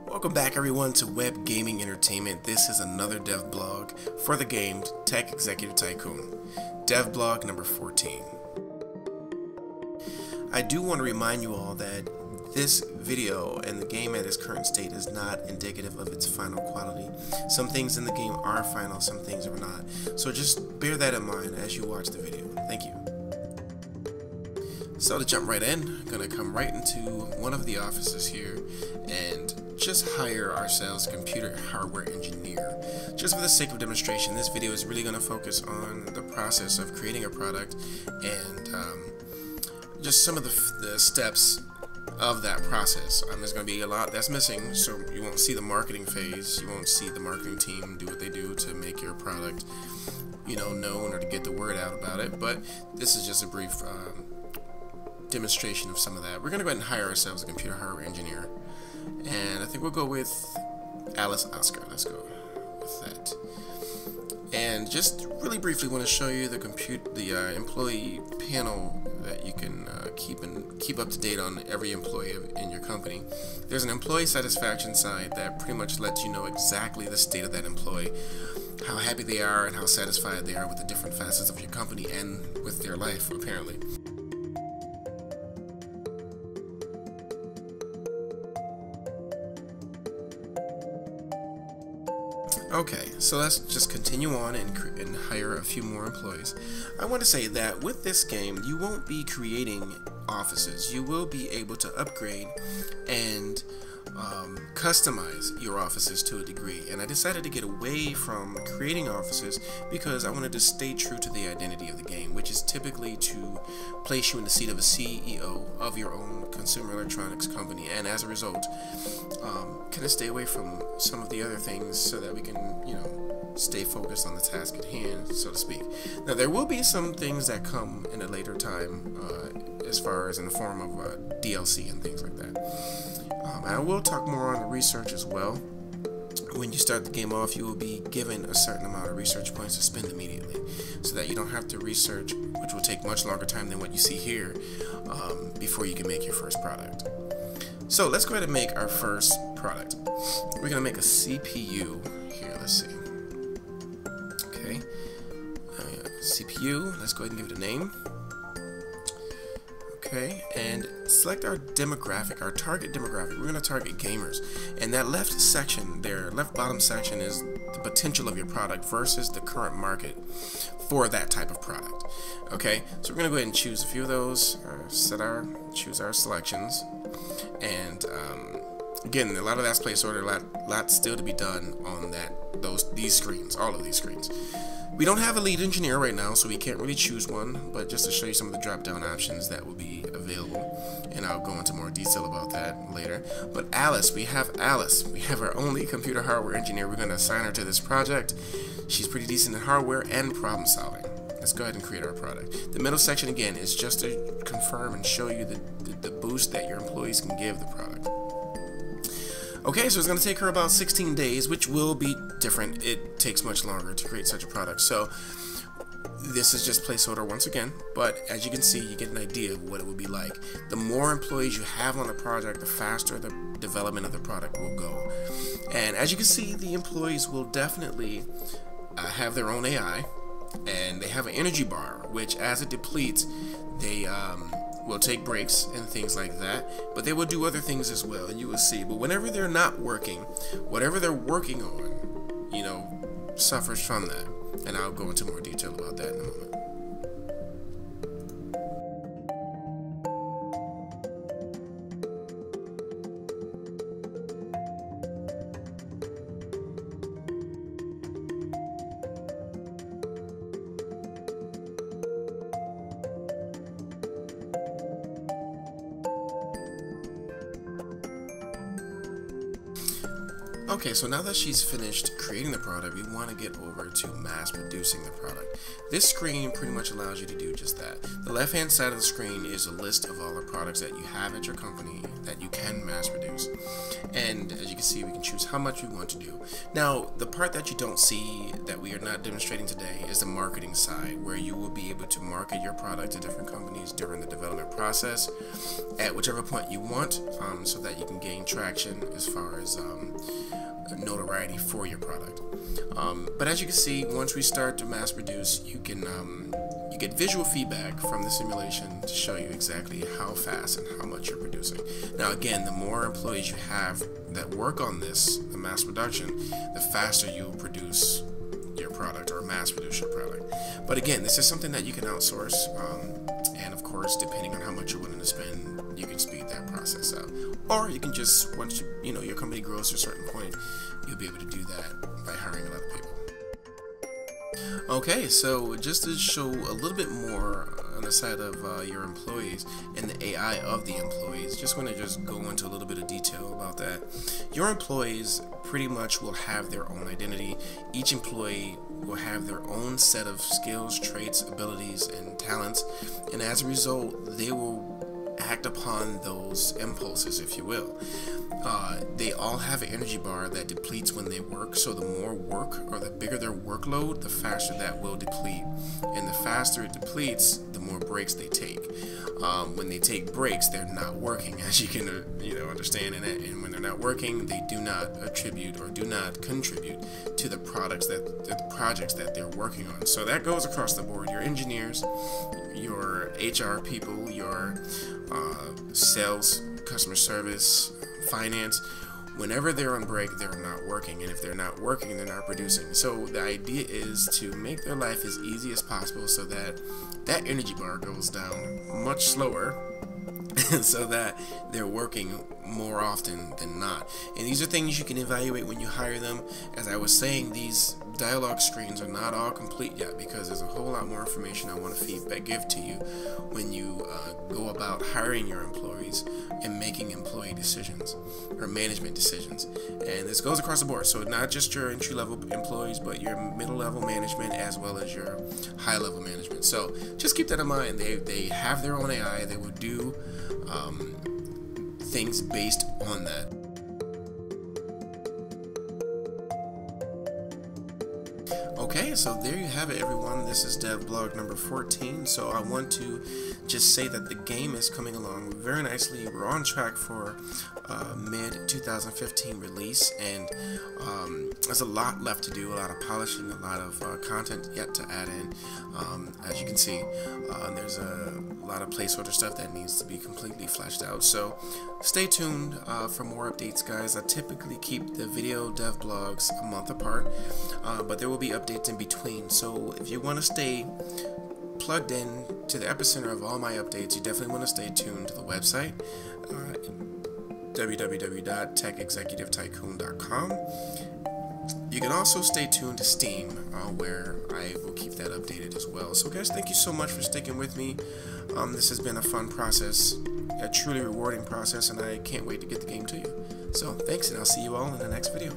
Welcome back everyone to Web Gaming Entertainment. This is another dev blog for the game Tech Executive Tycoon, dev blog number 14. I do want to remind you all that this video and the game at its current state is not indicative of its final quality. Some things in the game are final, some things are not. So just bear that in mind as you watch the video. Thank you. So to jump right in, I'm going to come right into one of the offices here and just hire ourselves a computer hardware engineer. Just for the sake of demonstration, this video is really going to focus on the process of creating a product and just some of the steps of that process. There's going to be a lot that's missing, so you won't see the marketing phase. You won't see the marketing team do what they do to make your product, known or to get the word out about it. But this is just a brief demonstration of some of that. We're going to go ahead and hire ourselves a computer hardware engineer, and I think we'll go with Alice Oscar. Let's go with that. And just really briefly want to show you the employee panel that you can keep up to date on every employee in your company. There's an employee satisfaction side that pretty much lets you know exactly the state of that employee, how happy they are and how satisfied they are with the different facets of your company and with their life, apparently. Okay, so let's just continue on and hire a few more employees. I want to say that with this game, you won't be creating offices. You will be able to upgrade and customize your offices to a degree. And I decided to get away from creating offices because I wanted to stay true to the identity of the game, which is typically to place you in the seat of a CEO of your own consumer electronics company. And as a result, kind of stay away from some of the other things so that we can, stay focused on the task at hand, so to speak. Now, there will be some things that come in a later time, as far as in the form of DLC and things like that. I will talk more on the research as well. When you start the game off, you will be given a certain amount of research points to spend immediately, so that you don't have to research, which will take much longer time than what you see here, before you can make your first product. So let's go ahead and make our first product. We're going to make a CPU here. Let's see. Okay. CPU. Let's go ahead and give it a name. Okay. And select our demographic, our target demographic. We're going to target gamers. And that left section there, left bottom section, is the potential of your product versus the current market for that type of product. Okay. So we're going to go ahead and choose a few of those, choose our selections. And again, a lot of that's place order, a lot still to be done on these screens, all of these screens. We don't have a lead engineer right now, so we can't really choose one, but just to show you some of the drop-down options that will be available, and I'll go into more detail about that later. But Alice, we have our only computer hardware engineer. We're going to assign her to this project. She's pretty decent in hardware and problem solving. Let's go ahead and create our product. The middle section, again, is just to confirm and show you the boost that your employees can give the product. Okay, so it's going to take her about 16 days, which will be different. It takes much longer to create such a product. So this is just placeholder once again, but as you can see, you get an idea of what it would be like. The more employees you have on the project, the faster the development of the product will go. And as you can see, the employees will definitely have their own AI, and they have an energy bar, which as it depletes, they will take breaks and things like that, but they will do other things as well, and you will see. But whenever they're not working, whatever they're working on, suffers from that, and I'll go into more detail about that in a moment. Okay, so now that she's finished creating the product, we want to get over to mass producing the product. This screen pretty much allows you to do just that. The left hand side of the screen is a list of all the products that you have at your company that you can mass produce. And as you can see, we can choose how much we want to do. Now, the part that you don't see that we are not demonstrating today is the marketing side, where you will be able to market your product to different companies during the development process at whichever point you want, so that you can gain traction as far as notoriety for your product. But as you can see, once we start to mass produce, you get visual feedback from the simulation to show you exactly how fast and how much you're producing. Now again, the more employees you have that work on this, the mass production, the faster you produce your product or mass produce your product. But again, this is something that you can outsource, and of course, depending on how much you're willing to spend, you can speed that process up. Or you can just, once your company grows to a certain point, you'll be able to do that by hiring a lot of people. Okay, so just to show a little bit more on the side of your employees and the AI of the employees, just want to just go into a little bit of detail about that. Your employees pretty much will have their own identity. Each employee will have their own set of skills, traits, abilities, and talents, and as a result, they will act upon those impulses, if you will. They all have an energy bar that depletes when they work, so the more work or the bigger their workload, the faster that will deplete. And the faster it depletes, the more breaks they take. When they take breaks, they're not working, as you can understand, and when they're not working, they do not attribute or do not contribute to the projects that they're working on. So that goes across the board. Your engineers, your HR people, your sales, customer service, finance, whenever they're on break, they're not working, and if they're not working, they're not producing. So the idea is to make their life as easy as possible so that that energy bar goes down much slower so that they're working more often than not. And these are things you can evaluate when you hire them. As I was saying, these dialogue screens are not all complete yet, because there's a whole lot more information I want to give to you when you go about hiring your employees and making employee decisions or management decisions. And this goes across the board, so not just your entry-level employees, but your middle-level management as well as your high-level management. So just keep that in mind. They have their own AI. They will do things based on that. Okay, so there you have it, everyone. This is devblog number 14. So I want to just say that the game is coming along very nicely. We're on track for mid 2015 release, and there's a lot left to do, a lot of polishing, a lot of content yet to add in. As you can see, there's a lot of placeholder stuff that needs to be completely fleshed out. So stay tuned for more updates, guys. I typically keep the video dev blogs a month apart, but there will be updates in between. So if you want to stay plugged in to the epicenter of all my updates, you definitely want to stay tuned to the website, www.techexecutivetycoon.com. You can also stay tuned to Steam, where I will keep that updated as well. So guys, thank you so much for sticking with me. This has been a fun process, a truly rewarding process, and I can't wait to get the game to you. So thanks, and I'll see you all in the next video.